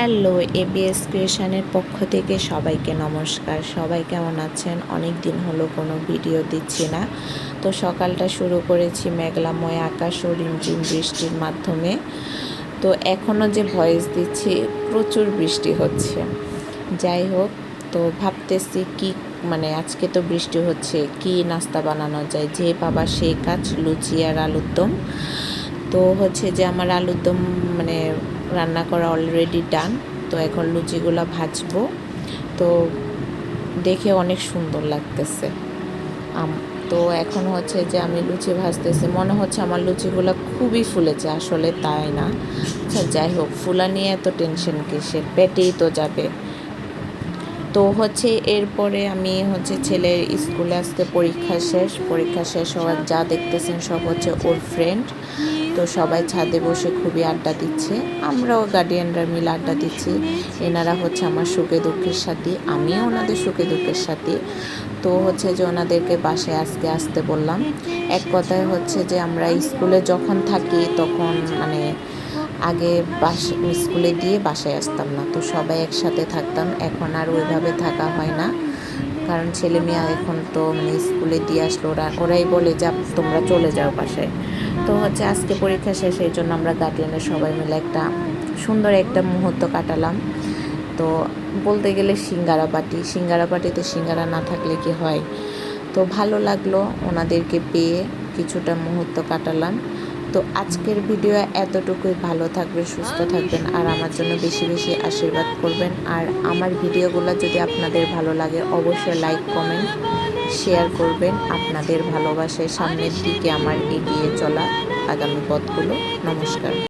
Hello, ABS ক্রিয়েশনের পক্ষ থেকে সবাইকে নমস্কার। সবাই কেমন আছেন? অনেক দিন হলো কোনো ভিডিও দিচ্ছি না। তো সকালটা শুরু করেছি মেঘলাময় আকাশ ও রিমঝিম বৃষ্টির মাধ্যমে। তো এখনও যে ভয়েস দিচ্ছি, প্রচুর বৃষ্টি হচ্ছে। যাই হোক, তো ভাবতেছি কি আজকে তো বৃষ্টি হচ্ছে, কি নাস্তা বানানো যায়, যে বাবা সেই কাজ, লুচি আর আলুর দম। তো হচ্ছে যে আমার আলুর দম রান্না করা অলরেডি ডান। তো এখন লুচিগুলো ভাজবো। তো দেখে অনেক সুন্দর লাগতেছে। তো এখন হচ্ছে যে আমি লুচি ভাজতেছি, মনে হচ্ছে আমার লুচিগুলো খুবই ফুলেছে, আসলে তাই না। আচ্ছা যাই হোক, ফুলা নিয়ে এত টেনশন কিসের, পেটেই তো যাবে। তো হচ্ছে এরপরে আমি ছেলের স্কুলে আজকে পরীক্ষা শেষ হওয়ার যা দেখতেছেন সব হচ্ছে ওর ফ্রেন্ড। তো সবাই ছাদে বসে খুবই আড্ডা দিচ্ছে, আমরাও গার্ডিয়ানরা মিলে আড্ডা দিচ্ছি। এনারা আমার সুখে দুঃখের সাথী, আমিও ওনাদের সুখে দুঃখের সাথী। তো যে ওনাদেরকে বাসায় আজকে আসতে বললাম। এক কথায় যে আমরা স্কুলে যখন থাকি তখন আগে স্কুলে দিয়ে বাসায় আসতাম না, তো সবাই একসাথে থাকতাম। এখন আর ওইভাবে থাকা হয় না, কারণ ছেলে মেয়ে এখন তো স্কুলে দিয়ে আসলো, ওরাই বলে যে তোমরা চলে যাও বাসায়। তো আজকে পরীক্ষা শেষ, এই জন্য আমরা গার্ডিয়ানের সবাই মিলে একটা সুন্দর একটা মুহূর্ত কাটালাম। তো বলতে গেলে সিঙ্গারা পাটিতে সিঙ্গারা না থাকলে কি হয়। তো ভালো লাগলো ওনাদেরকে পেয়ে, কিছুটা মুহূর্ত কাটালাম। তো আজকের ভিডিও এতটুকুই। ভালো থাকবেন, সুস্থ থাকবেন, আর আমার জন্য বেশি বেশি আশীর্বাদ করবেন। আর আমার ভিডিওগুলো যদি আপনাদের ভালো লাগে অবশ্যই লাইক, কমেন্ট, শেয়ার করবেন। আপনাদের ভালোবাসায় সামনের দিকে আমার এগিয়ে চলা আগামী পথগুলো। নমস্কার।